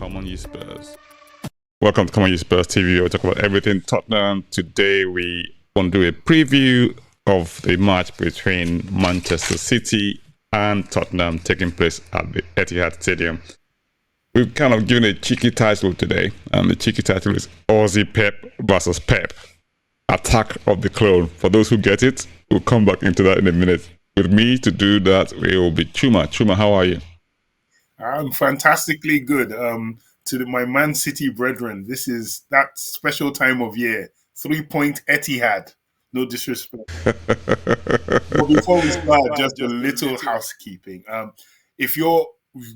Come on, Ye Spurs. Welcome to Come on, Ye Spurs TV. We'll talk about everything Tottenham. Today we want to do a preview of the match between Manchester City and Tottenham taking place at the Etihad Stadium. We've kind of given a cheeky title today, and the cheeky title is Aussie Pep versus Pep. Attack of the Clone. For those who get it, we'll come back into that in a minute. With me to do that, it will be Chuma. Chuma, how are you? I'm fantastically good. To my Man City brethren, this is that special time of year. 3-point Etihad. No disrespect. But before we start, just a little housekeeping. If you're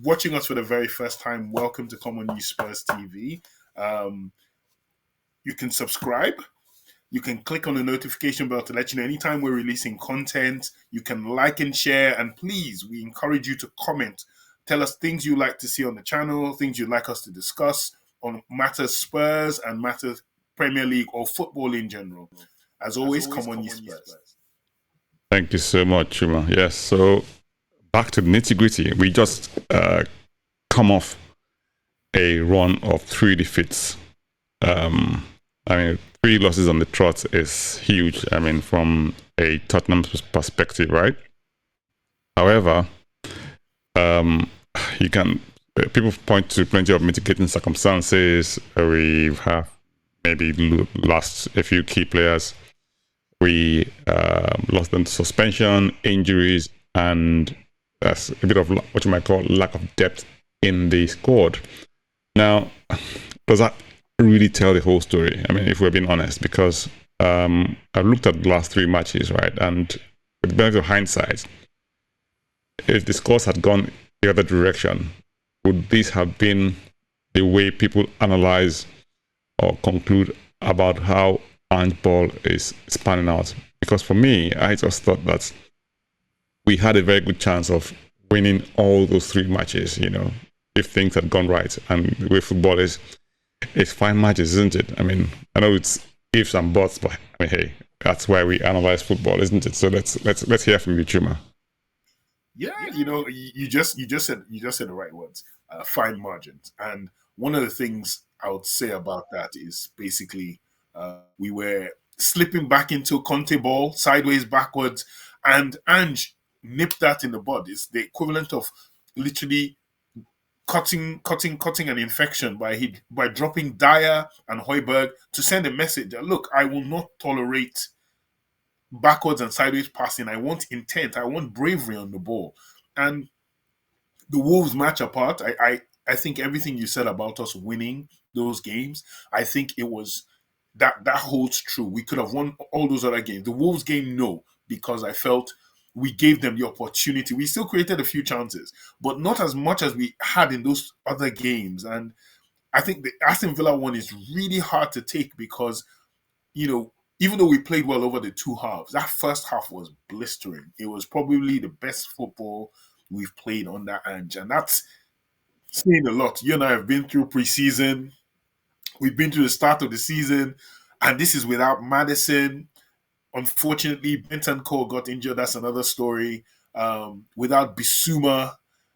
watching us for the very first time, welcome to Come on, Ye Spurs TV. You can subscribe. You can click on the notification bell to let you know anytime we're releasing content. You can like and share. And please, we encourage you to comment. Tell us things you'd like to see on the channel, things you'd like us to discuss on matters Spurs and matters Premier League or football in general. As always, come on, Ye Spurs. Thank you so much, Chuma. Yes, so back to the nitty-gritty. We just come off a run of 3 defeats. I mean, 3 losses on the trot is huge. I mean, from a Tottenham perspective, right? However, people point to plenty of mitigating circumstances. We have maybe lost a few key players. We lost them to suspension, injuries, and that's a bit of what you might call lack of depth in the squad. Now, does that really tell the whole story? I mean, if we're being honest, because I've looked at the last 3 matches, right? And with the benefit of hindsight, if the scores had gone the other direction, would this have been the way people analyze or conclude about how handball is spanning out? Because for me, I just thought that we had a very good chance of winning all those 3 matches, you know, if things had gone right. And the way football is, it's 5 matches, isn't it? I mean, I know it's ifs and buts, but I mean, hey, that's why we analyze football, isn't it? So let's hear from you, Chuma. Yeah, you know, you just said the right words. Fine margins, and one of the things I would say about that is basically we were slipping back into Conte ball, sideways, backwards, and Ange nipped that in the bud. It's the equivalent of literally cutting an infection by dropping Dyer and Højbjerg to send a message that, look, I will not tolerate backwards and sideways passing. I want intent. I want bravery on the ball. And the Wolves match apart, I think everything you said about us winning those games, I think it was that holds true. We could have won all those other games. The Wolves game, no, because I felt we gave them the opportunity. We still created a few chances, but not as much as we had in those other games. And I think the Aston Villa one is really hard to take because, you know, even though we played well over the 2 halves, that first half was blistering. It was probably the best football we've played on that Ange. And that's saying a lot. You and I have been through preseason. We've been through the start of the season. And this is without Maddison. Unfortunately, Bentancur got injured. That's another story. Without Bissouma,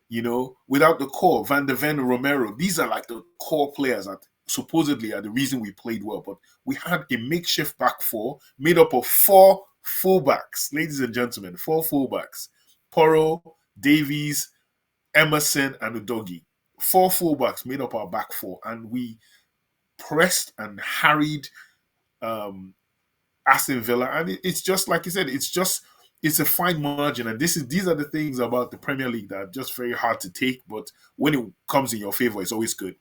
you know, without the core, Van de Ven, Romero. These are like the core players that supposedly are the reason we played well. But we had a makeshift back 4 made up of 4 fullbacks. Ladies and gentlemen, 4 fullbacks. Porro, Davies, Emerson, and Udogie. 4 fullbacks made up our back 4. And we pressed and harried Aston Villa. And it's just, like you said, it's a fine margin. And these are the things about the Premier League that are just very hard to take. But when it comes in your favor, it's always good.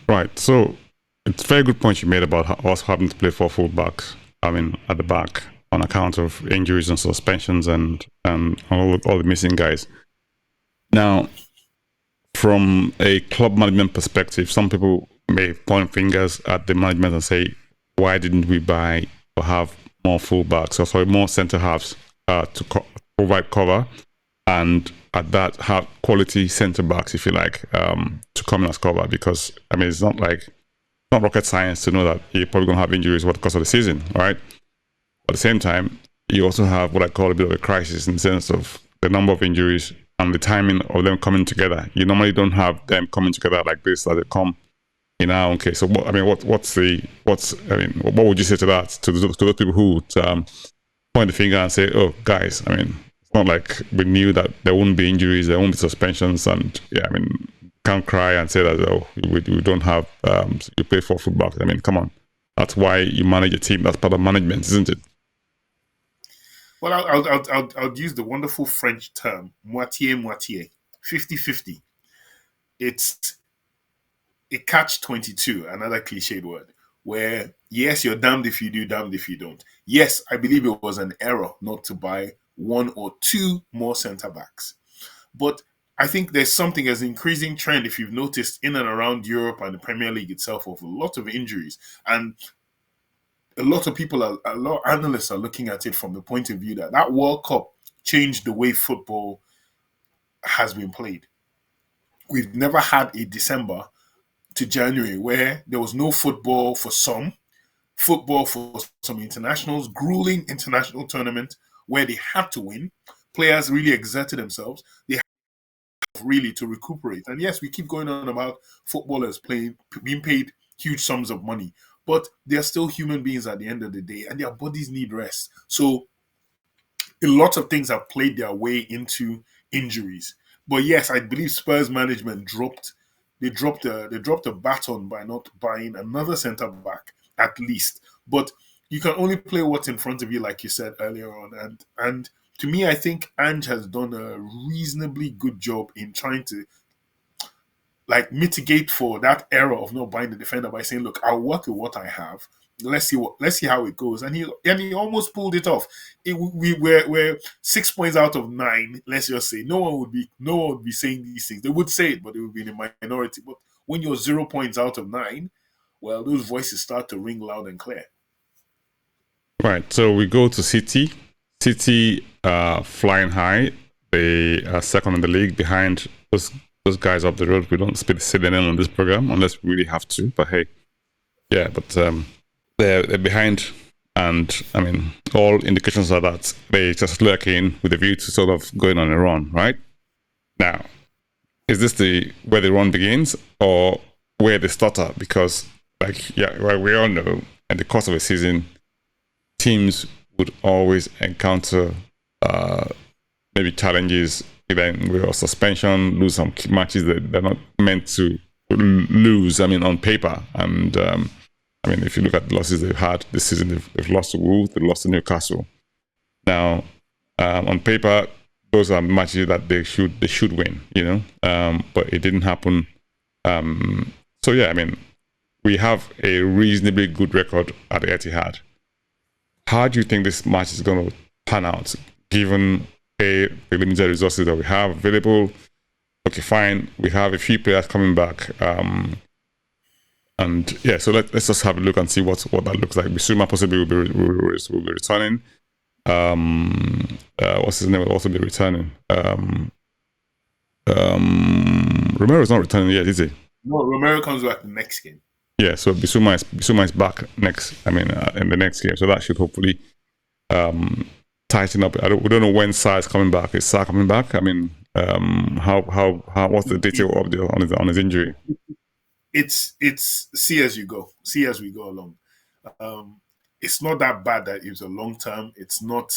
Right. So it's a very good point you made about us having to play 4 fullbacks, I mean, at the back on account of injuries and suspensions and all the missing guys. Now, from a club management perspective, some people may point fingers at the management and say, why didn't we buy or have more fullbacks, or sorry, more centre halves to provide cover, and at that have quality centre backs, if you like, to come in as cover? Because I mean, it's not rocket science to know that you're probably going to have injuries over the course of the season, right? At the same time, you also have what I call a bit of a crisis in the sense of the number of injuries and the timing of them coming together. You normally don't have them coming together like this as they come in our own case. So what would you say to that, to those people who would, point the finger and say, oh guys, I mean, it's not like we knew that there won't be injuries, there won't be suspensions, and yeah, I mean, can't cry and say that, oh, we don't have, you play for football. I mean, come on, that's why you manage a team. That's part of management, isn't it? Well, I'll use the wonderful French term moitié, 50-50. It's a catch-22, another cliched word, where yes, you're damned if you do, damned if you don't. Yes, I believe it was an error not to buy one or two more centre backs, but I think there's something as an increasing trend, if you've noticed, in and around Europe and the Premier League itself, of a lot of injuries. And a lot of analysts are looking at it from the point of view that that World Cup changed the way football has been played. We've never had a December to January where there was no football for some internationals, grueling international tournament where they had to win. Players really exerted themselves. They had really to recuperate. And yes, we keep going on about footballers being paid huge sums of money, but they're still human beings at the end of the day, and their bodies need rest. So a lot of things have played their way into injuries. But yes, I believe Spurs management dropped a baton by not buying another centre back at least. But you can only play what's in front of you, like you said earlier on. And to me, I think Ange has done a reasonably good job in trying to mitigate for that error of not buying the defender by saying, "Look, I'll work with what I have. Let's see how it goes." And he almost pulled it off. We're 6 points out of 9. Let's just say no one would be saying these things. They would say it, but it would be in a minority. But when you're 0 points out of 9, well, those voices start to ring loud and clear. Right. So we go to City. City flying high. They are second in the league behind those guys up the road. We don't say their name on this program unless we really have to. But hey, yeah. But they're behind, and I mean, all indications are that they just lurk in with a view to sort of going on a run. Right now, is this where the run begins or where they stutter? Because we all know in the course of a season, teams would always encounter maybe challenges, either with suspension, lose some key matches that they're not meant to lose. I mean, on paper, and I mean, if you look at the losses they've had this season, they've lost to Wolves, they've lost to Newcastle. Now, on paper, those are matches that they should win, but it didn't happen. So yeah, I mean, we have a reasonably good record at the Etihad. How do you think this match is going to pan out, given the limited resources that we have available? Okay, fine. We have a few players coming back. And yeah, so let's just have a look and see what that looks like. Bissouma possibly will be returning. What's his name will also be returning. Romero's not returning yet, is he? No, Romero comes back the next game. Yeah, so Bissouma is back in the next game. So that should hopefully tighten up. We don't know when Sar's coming back. Is Sar coming back? I mean, what's the detail on his injury? It's see as you go. See as we go along. It's not that bad that it's a long term. It's not.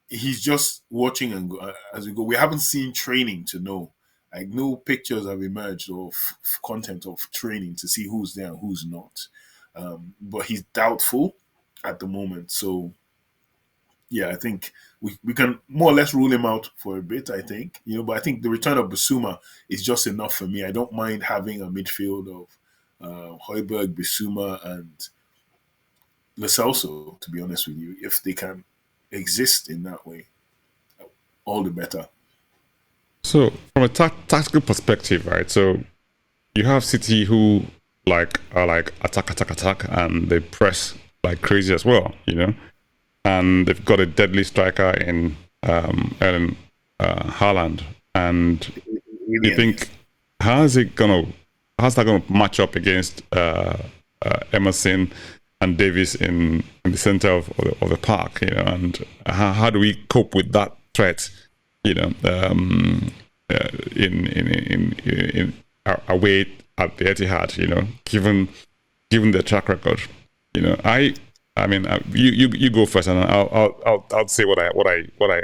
He's just watching and as we go. We haven't seen training to know. Like, no pictures have emerged of content of training to see who's there and who's not. But he's doubtful at the moment. So, yeah, I think we can more or less rule him out for a bit, I think. But I think the return of Bissouma is just enough for me. I don't mind having a midfield of Højbjerg, Bissouma, and Lo Celso, to be honest with you. If they can exist in that way, all the better. So, from a tactical perspective, right? So, you have City who are attack, and they press like crazy as well, and they've got a deadly striker in Erling Haaland. And you think, how's that gonna match up against Emerson and Davies in the center of the park, And how do we cope with that threat? you know, in away at the Etihad, you know, given the track record, you know, I mean, you go first, and I'll say what I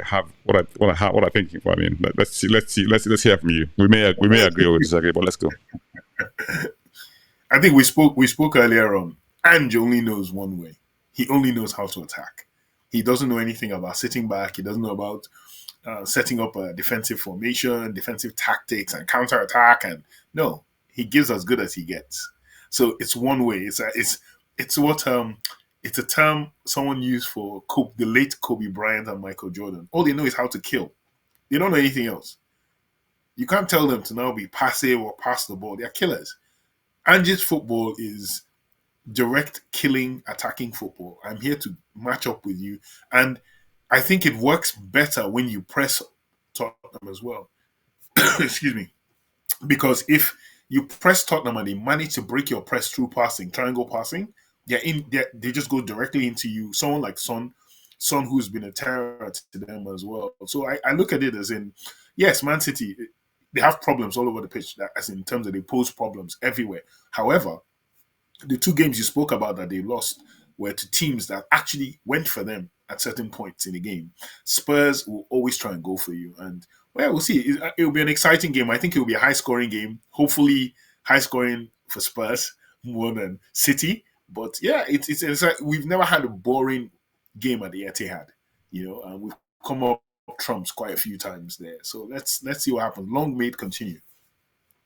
have, what I'm thinking for. I mean, let's hear from you. We may agree or disagree, but let's go. I think we spoke earlier on. Ange only knows one way. He only knows how to attack. He doesn't know anything about sitting back. He doesn't know about setting up a defensive formation, defensive tactics, and counter attack. And no, he gives as good as he gets. So it's one way. It's what it's a term someone used for the late Kobe Bryant and Michael Jordan. All they know is how to kill. They don't know anything else. You can't tell them to now be passive or pass the ball. They're killers. Ange's football is direct killing, attacking football. I'm here to match up with you. And I think it works better when you press Tottenham as well. Excuse me. Because if you press Tottenham and they manage to break your press through passing, triangle passing, they just go directly into you. Someone like Son who's been a terror to them as well. So I look at it as in, yes, Man City, they have problems all over the pitch, as in terms of they pose problems everywhere. However, the two games you spoke about that they lost were to teams that actually went for them at certain points in the game. Spurs will always try and go for you. And well, we'll see. It will be an exciting game. I think it will be a high-scoring game. Hopefully, high-scoring for Spurs more than City. But yeah, it's like we've never had a boring game at the Etihad, you know, and we've come up trumps quite a few times there. So let's see what happens. Long may it continue.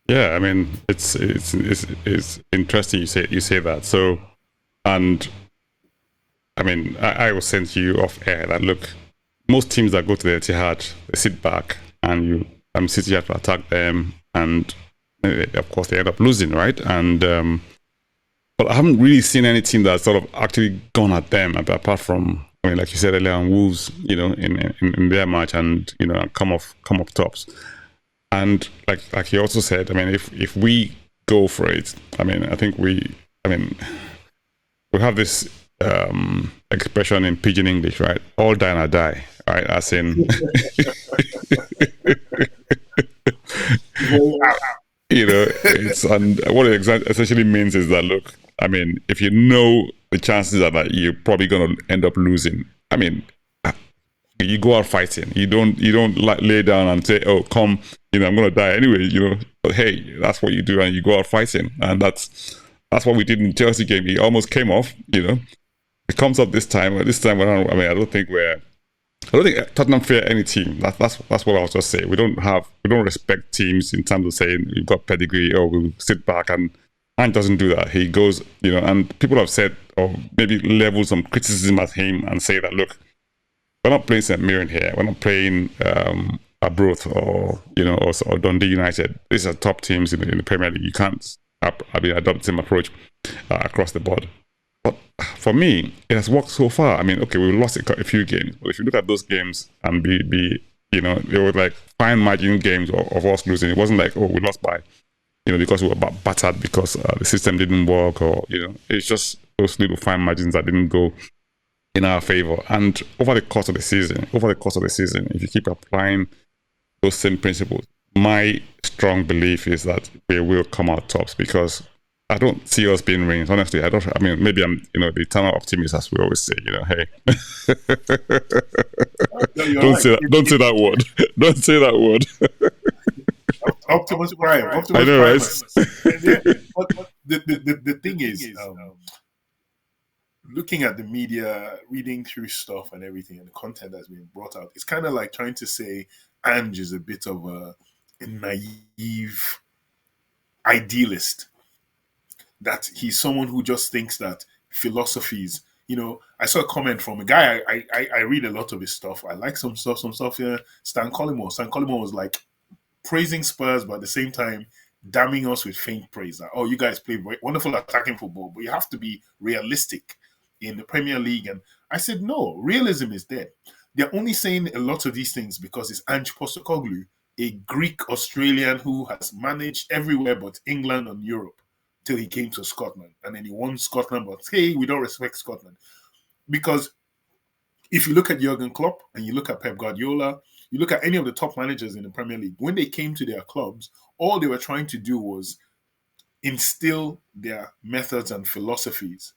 Yeah, I mean, it's interesting you say that. So, and I mean, I was saying to you off air that look, most teams that go to the Etihad, they sit back and City have to attack them, and of course they end up losing, right? And but I haven't really seen any team that's sort of actually gone at them, apart from, I mean, like you said earlier, on Wolves, you know, in their match, and you know, come off tops. And like he also said, I mean, if we go for it, I mean, I think we have this expression in pidgin English, right? All die and die, right? As in, you know, and what it essentially means is that, look, I mean, if you know the chances are that you're probably going to end up losing, I mean, you go out fighting. You don't lay down and say, oh, come, you know, I'm going to die anyway, you know. But hey, that's what you do, and you go out fighting. And that's what we did in the Chelsea game. He almost came off, you know. It comes up this time. I don't think Tottenham fear any team. That's what I was just saying. We don't respect teams in terms of saying you've got pedigree, or we'll sit back, and doesn't do that. He goes, you know, and people have said, or maybe level some criticism at him and say that, look, we're not playing St. Mirren here. We're not playing Arbroath or, you know, or Dundee United. These are top teams in the Premier League. You can't adopt the same approach across the board. But for me, it has worked so far. I mean, okay, we lost a few games, but if you look at those games and be you know, they were like fine margin games of us losing. It wasn't like, oh, we lost by, you know, because we were battered because the system didn't work, or, you know, it's just those little fine margins that didn't go in our favor. And over the course of the season, if you keep applying those same principles, my strong belief is that we will come out tops, because I don't see us being ranked. Honestly, I mean, maybe I'm, you know, the eternal optimist, as we always say, you know, hey. Don't say that word. Don't say that word. Optimus Prime. I know, right? Yeah, but the thing is, looking at the media, reading through stuff and everything, and the content that's being brought out, it's kind of like trying to say Ange is a bit of a naive idealist. That he's someone who just thinks that philosophies, you know, I saw a comment from a guy, I read a lot of his stuff. I like some stuff here. Stan Collymore. Stan Collymore was like praising Spurs, but at the same time, damning us with faint praise. That, oh, you guys play wonderful attacking football, but you have to be realistic in the Premier League. And I said, no, realism is dead. They're only saying a lot of these things because it's Ange Postecoglou, a Greek Australian who has managed everywhere but England and Europe till he came to Scotland. And then he won Scotland, but hey, we don't respect Scotland. Because if you look at Jurgen Klopp and you look at Pep Guardiola, You look at any of the top managers in the Premier League, when they came to their clubs, all they were trying to do was instill their methods and philosophies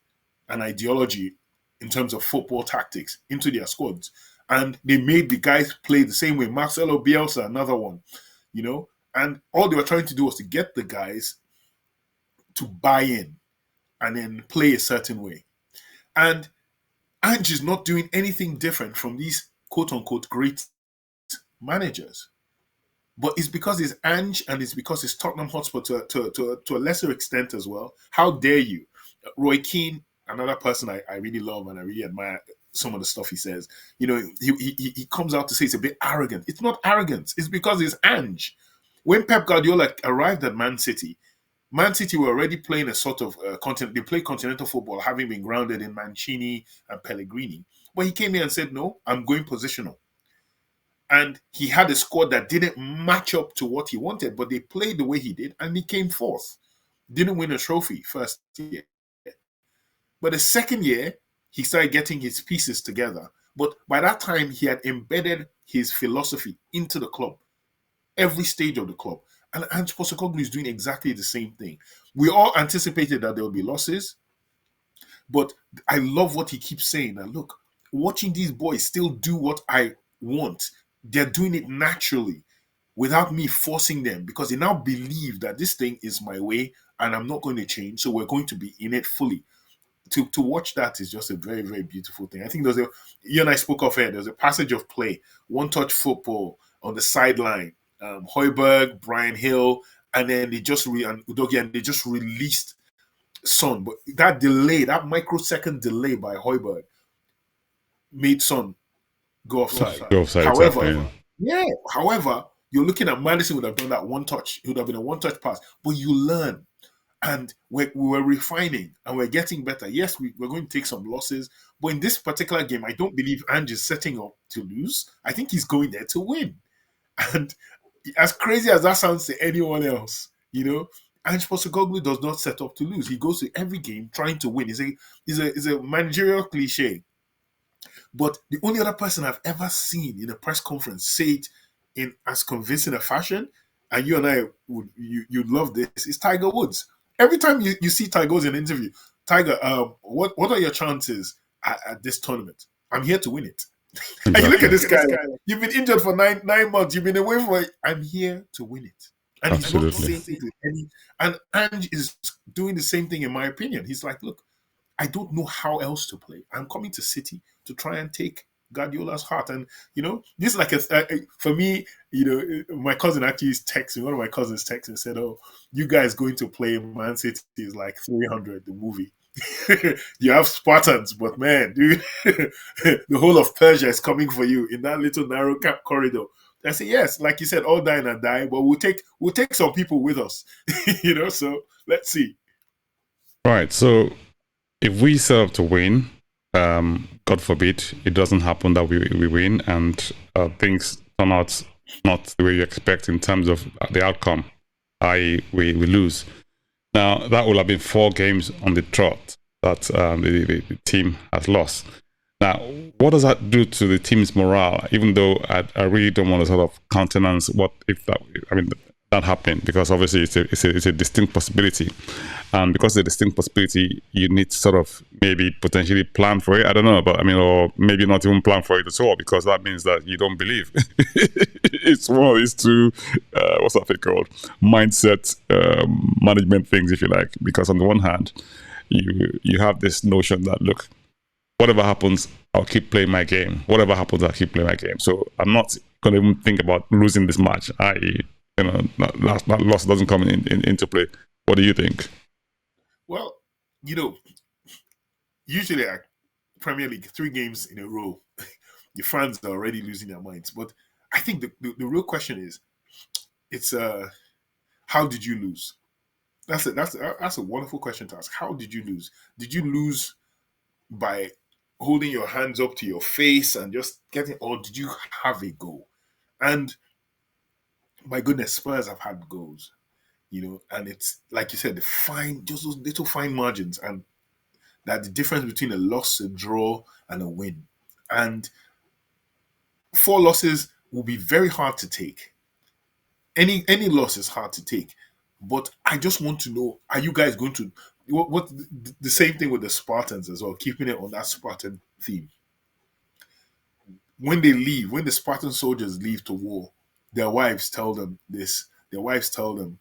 and ideology in terms of football tactics into their squads. And they made the guys play the same way. Marcelo Bielsa, another one, you know, and all they were trying to do was to get the guys to buy in and then play a certain way. And Ange is not doing anything different from these quote unquote great managers. But it's because it's Ange and it's because it's Tottenham Hotspur to a lesser extent as well. How dare you? Roy Keane, another person I really love and I really admire some of the stuff he says. You know, he comes out to say it's a bit arrogant. It's not arrogance. It's because it's Ange. When Pep Guardiola arrived at Man City were already playing a sort of they play continental football, having been grounded in Mancini and Pellegrini. But he came here and said, no, I'm going positional. And he had a squad that didn't match up to what he wanted, but they played the way he did, and he came fourth. Didn't win a trophy first year. But the second year, he started getting his pieces together. But by that time, he had embedded his philosophy into the club, every stage of the club. And Ange Postecoglou is doing exactly the same thing. We all anticipated that there would be losses, but I love what he keeps saying. That look, watching these boys still do what I want, they're doing it naturally without me forcing them, because they now believe that this thing is my way and I'm not going to change. So we're going to be in it fully. To watch that is just a very, very beautiful thing. I think you and I spoke of it. There's a passage of play, one touch football on the sideline. Højbjerg, Brian Hill, and then they just released Son. But that delay, that microsecond delay by Højbjerg made Son go offside. However, however, you're looking at Madison would have done that one touch. It would have been a one-touch pass. But you learn. And we were refining and we're getting better. Yes, we're going to take some losses. But in this particular game, I don't believe Ange is setting up to lose. I think he's going there to win. And as crazy as that sounds to anyone else, you know, Ange Postecoglou does not set up to lose. He goes to every game trying to win. It's a managerial cliche. But the only other person I've ever seen in a press conference say it in as convincing a fashion, and you and I you'd love this, is Tiger Woods. Every time you see Tiger Woods in an interview, Tiger, what are your chances at this tournament? I'm here to win it. Exactly. And you look at this guy. You've been injured for nine months. You've been away from it. I'm here to win it. And Absolutely. He's not saying it with any. And Ange is doing the same thing, in my opinion. He's like, look, I don't know how else to play. I'm coming to City to try and take Guardiola's heart. And, you know, this is like for me, you know, my cousin actually texted me. One of my cousins texted and said, oh, you guys going to play Man City is like 300, the movie. You have Spartans, but man, dude, the whole of Persia is coming for you in that little narrow cap corridor. I say, yes, like you said, all die and die, but we'll take some people with us. You know, so let's see. Right. So if we set up to win, God forbid, it doesn't happen that we win and things turn out not the way you expect in terms of the outcome, i.e. we lose. Now, that will have been 4 games on the trot that the team has lost. Now, what does that do to the team's morale? Even though I really don't want to sort of countenance what if that, I mean, that happened, because obviously it's a distinct possibility. And because it's a distinct possibility, you need to sort of maybe potentially plan for it. I don't know, but I mean, or maybe not even plan for it at all, because that means that you don't believe. It's one of these two, what's that thing called? Mindset management things, if you like. Because on the one hand, you have this notion that, look, whatever happens, I'll keep playing my game. Whatever happens, I'll keep playing my game. So I'm not going to even think about losing this match. You know, that loss doesn't come into play. What do you think? Well, you know, usually at Premier League, 3 games in a row, your fans are already losing their minds. But I think the real question is, it's how did you lose? That's a wonderful question to ask. How did you lose? Did you lose by holding your hands up to your face and just getting, or did you have a goal? And my goodness, Spurs have had goals, you know, and it's like you said, just those little fine margins, and that the difference between a loss, a draw, and a win. And 4 losses will be very hard to take. Any loss is hard to take. But I just want to know: are you guys going to what the same thing with the Spartans as well? Keeping it on that Spartan theme. When they leave, when the Spartan soldiers leave to war, their wives tell them this. Their wives tell them,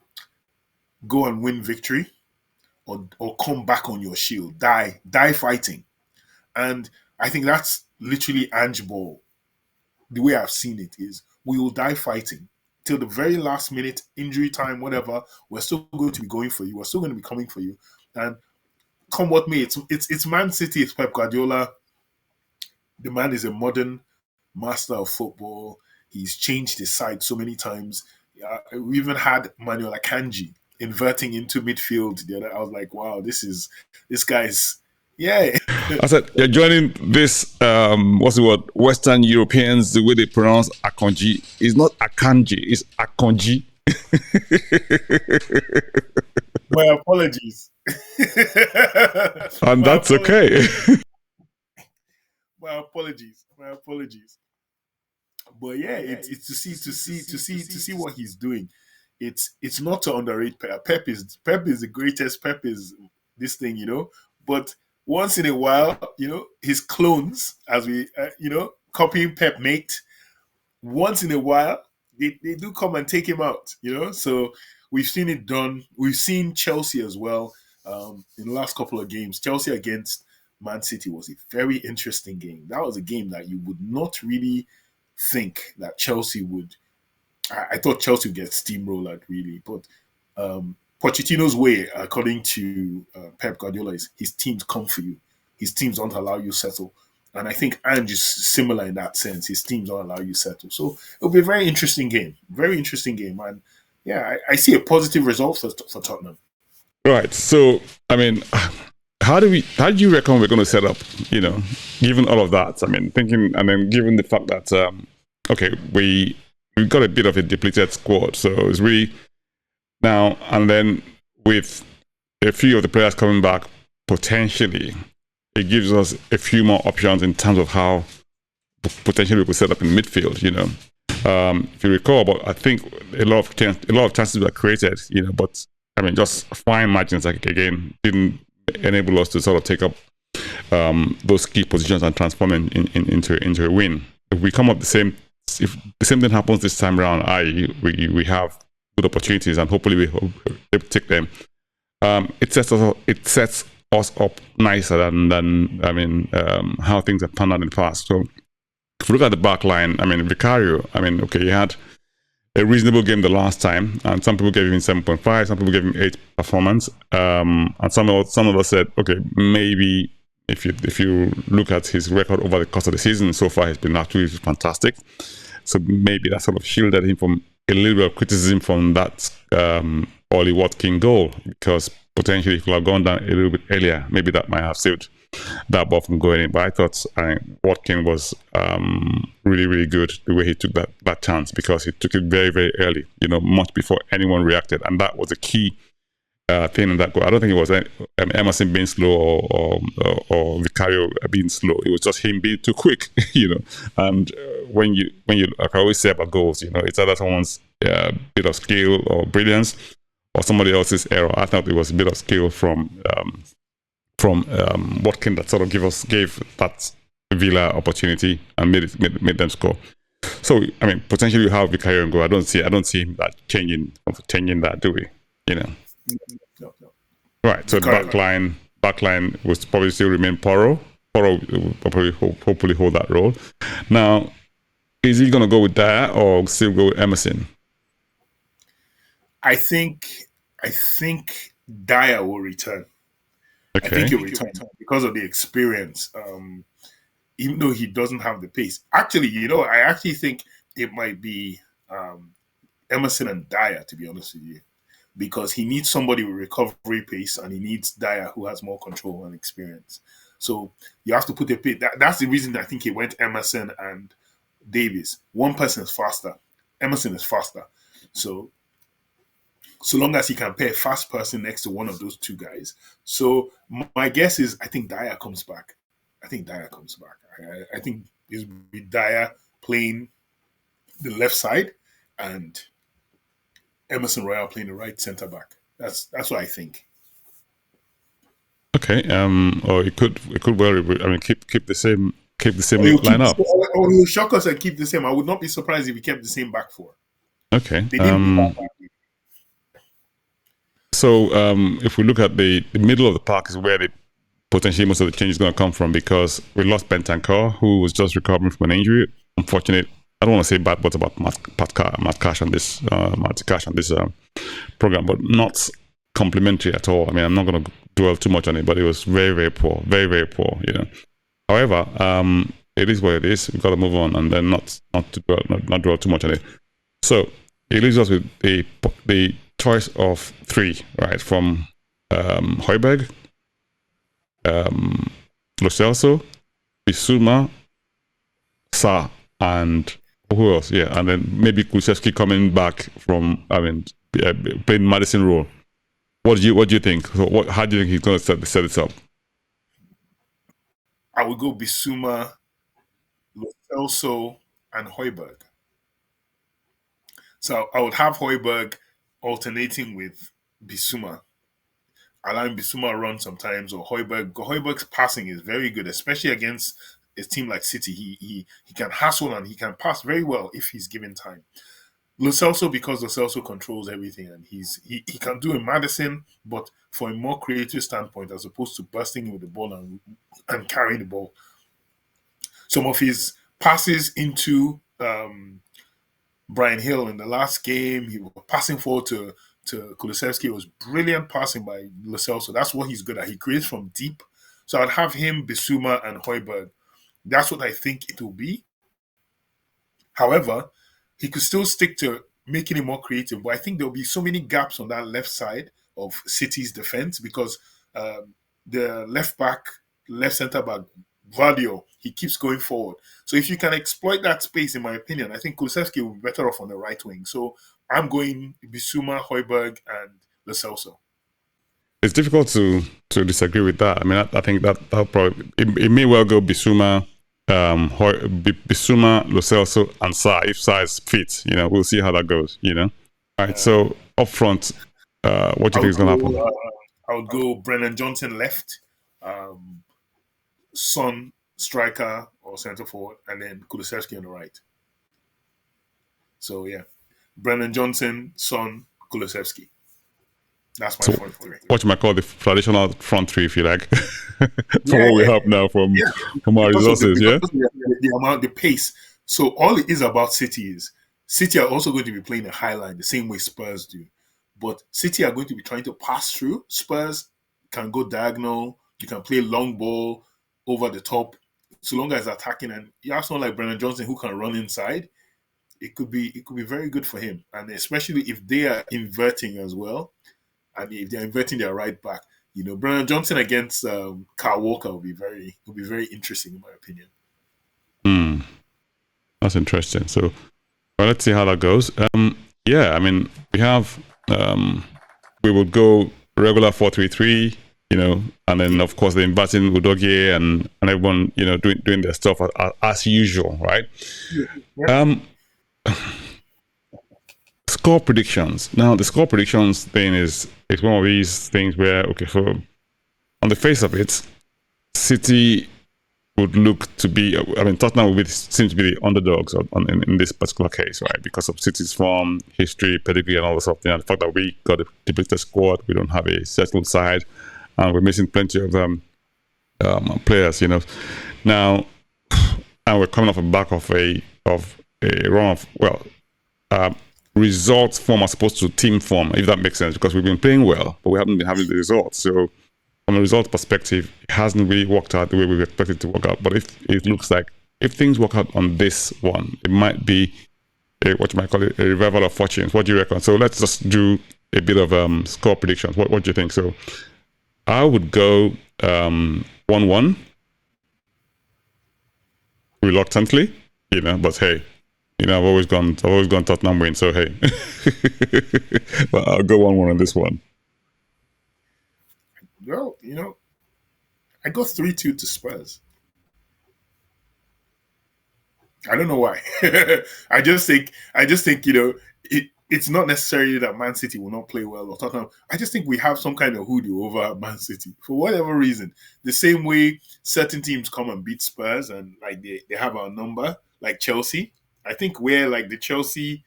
"Go and win victory, or come back on your shield. Die fighting." And I think that's literally Ange Ball. The way I've seen it is, we will die fighting till the very last minute, injury time, whatever. We're still going to be going for you. We're still going to be coming for you. And come what may, it's Man City. It's Pep Guardiola. The man is a modern master of football. He's changed his side so many times. We even had Manuel Akanji inverting into midfield. I was like, wow, this guy's, yeah. I said, you're joining this, what's the word, Western Europeans, the way they pronounce Akonji. It's not Akanji, it's Akonji. My apologies. And that's okay. My apologies. But yeah, it's to see what he's doing. It's not to underrate Pep. Pep is the greatest. Pep is this thing, But once in a while, his clones, as we, copying Pep mate. Once in a while, they do come and take him out, So we've seen it done. We've seen Chelsea as well in the last couple of games. Chelsea against Man City was a very interesting game. That was a game that you would not really think that Chelsea would. I thought Chelsea would get steamrolled, really. But Pochettino's way, according to Pep Guardiola, is his teams come for you. His teams don't allow you settle. And I think Ange is similar in that sense. His teams don't allow you settle. So it'll be a very interesting game. Very interesting game. And yeah, I see a positive result for Tottenham. Right. So, I mean, how do you reckon we're going to set up, given all of that? I mean, thinking, and then given the fact that, okay, we've got a bit of a depleted squad. So it's really now, and then with a few of the players coming back, potentially, it gives us a few more options in terms of how potentially we could set up in midfield, If you recall, but I think a lot of chances were created, but I mean, just fine margins, like, again, didn't enable us to sort of take up those key positions and transform into a win. If we come up if the same thing happens this time around, we have good opportunities and hopefully we able to take them. It sets us up nicer than how things have turned out in the past. So if you look at the back line, I mean, Vicario, okay, he had a reasonable game the last time, and some people gave him 7.5, some people gave him 8 performance, and some of us said, okay, maybe if you look at his record over the course of the season so far, he's been actually fantastic. So maybe that sort of shielded him from a little bit of criticism from that Ollie Watkins goal, because potentially if he had gone down a little bit earlier, maybe that might have saved that ball from going in. But I thought Watkins was really, really good the way he took that chance, because he took it very, very early, much before anyone reacted. And that was a key thing in that goal. I don't think it was Emerson being slow or Vicario being slow. It was just him being too quick, And when you, like I always say about goals, it's either someone's bit of skill or brilliance or somebody else's error. I thought it was a bit of skill from Watkins that sort of gave that Villa opportunity and made them score. So I mean, potentially you have Vicario and go. I don't see him that changing that, do we? No. Right. So the backline will probably still remain Porro. Porro will probably hopefully hold that role. Now, is he going to go with Dyer or still go with Emerson? I think Dyer will return. Okay. I think he'll return because of the experience. Even though he doesn't have the pace. Actually, I actually think it might be Emerson and Dyer, to be honest with you, because he needs somebody with recovery pace and he needs Dyer who has more control and experience. So you have to put a pace. That's the reason I think he went Emerson and Davies. One person is faster. Emerson is faster. So long as he can pair a fast person next to one of those two guys. So my guess is I think Dyer comes back. I think it's with Dyer playing the left side, and Emerson Royal playing the right centre back. That's what I think. Okay. Or it could well. I mean, keep the same Or lineup. he'll shock us and keep the same. I would not be surprised if he kept the same back four. Okay. They didn't do that back. So if we look at the middle of the park is where the potentially most of the change is going to come from, because we lost Bentancur, who was just recovering from an injury. Unfortunate. I don't want to say bad words about Matt Cash on this program, but not complimentary at all. I mean, I'm not going to dwell too much on it, but it was very, very poor, very, very poor. However, it is what it is. We've got to move on, and then not dwell too much on it. So it leaves us with the choice of three, right? From Højbjerg, Lo Celso, Bissouma, Sa, and who else? Yeah, and then maybe Kulusevski coming back from, playing Madison role. What do you think? So how do you think he's going to set this up? I would go Bissouma, Lo Celso, and Højbjerg. So I would have Højbjerg alternating with Bissouma, allowing Bissouma run sometimes, or Højbjerg. Højbjerg's passing is very good, especially against a team like City. He can hustle and he can pass very well if he's given time. Lo Celso, because Lo Celso controls everything, and he can do a Madison, but for a more creative standpoint, as opposed to bursting with the ball and carrying the ball. Some of his passes into Brian Hill in the last game, he was passing forward to Kulusevski. It was brilliant passing by Lo Celso. That's what he's good at. He creates from deep. So I'd have him, Bissouma, and Højbjerg. That's what I think it will be. However, he could still stick to making it more creative. But I think there'll be so many gaps on that left side of City's defense, because the left centre back, Vadio, he keeps going forward. So if you can exploit that space, in my opinion, I think Kulusevski will be better off on the right wing. So I'm going Bissouma, Højbjerg, and Lo Celso. It's difficult to disagree with that. I mean, I think that probably it may well go Bissouma, Bissouma, Lo Celso, and Sa, if Sa is fit. We'll see how that goes. All right. So up front, what do you think is going to happen? I would go Brennan Johnson left, Son striker or centre forward, and then Kulusevski on the right. So yeah, Brennan Johnson, Son, Kulusevski. That's my front three. What you might call the traditional front three, if you like, what we have now from our resources. The pace. So all it is about City is City are also going to be playing a high line the same way Spurs do, but City are going to be trying to pass through. Spurs can go diagonal. You can play long ball over the top, so long as attacking. And you have someone like Brennan Johnson who can run inside. It could be very good for him, and especially if they are inverting as well. And if they're inverting their right back, Brennan Johnson against Kyle Walker will be very interesting in my opinion. That's interesting. So, well, let's see how that goes. I mean, we have we would go regular 4-3-3, and then of course the inverting Udogie and everyone, doing their stuff as usual, right? Yeah. Score predictions. Now, the score predictions thing is one of these things where, okay, so on the face of it, City would look to be, Tottenham seems to be the underdogs in this particular case, right? Because of City's form, history, pedigree, and all this stuff. And the fact that we got a depleted squad, we don't have a settled side, and we're missing plenty of players, Now, and we're coming off the back of a run of, results form as opposed to team form, if that makes sense, because we've been playing well, but we haven't been having the results. So from a result perspective, it hasn't really worked out the way we expected it to work out. But if it looks like, if things work out on this one, it might be what you might call it a revival of fortunes. What do you reckon? So let's just do a bit of score predictions. What do you think? So I would go 1-1 reluctantly, but hey, I've always gone Tottenham win, so hey. But I'll go 1-1 on this one. Well, I go 3-2 to Spurs. I don't know why. I just think it's not necessarily that Man City will not play well or Tottenham. I just think we have some kind of hoodoo over Man City for whatever reason. The same way certain teams come and beat Spurs and like they have our number, like Chelsea. I think we're like the Chelsea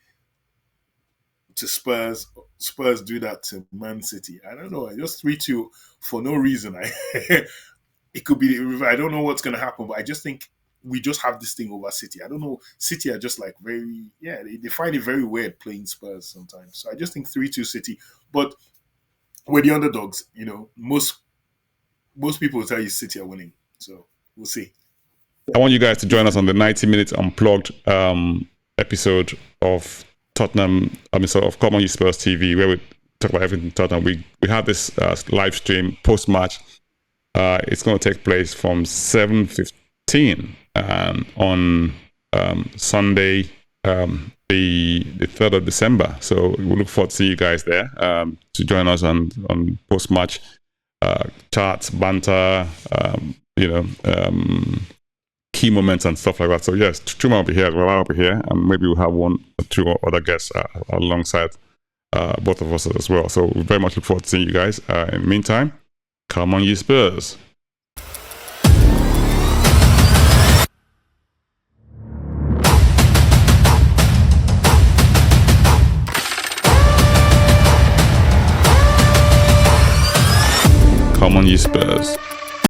to Spurs. Spurs do that to Man City. I don't know. I just 3-2 for no reason. It could be. I don't know what's going to happen, but I just think we just have this thing over City. I don't know. City are just like very, yeah, they find it very weird playing Spurs sometimes. So I just think 3-2 City. But we're the underdogs. Most people will tell you City are winning. So we'll see. I want you guys to join us on the 90 minutes unplugged episode of Tottenham. Of Common Ye Spurs TV, where we talk about everything Tottenham. We have this live stream post match. It's going to take place from 7:15 on Sunday, the 3rd of December. So we look forward to see you guys there to join us on post match chats, banter, key moments and stuff like that. So yes, Chuma will be here as well. I'll be here, and maybe we'll have one or two other guests alongside both of us as well. So we very much look forward to seeing you guys. In the meantime, come on, Ye Spurs. Come on, Ye Spurs.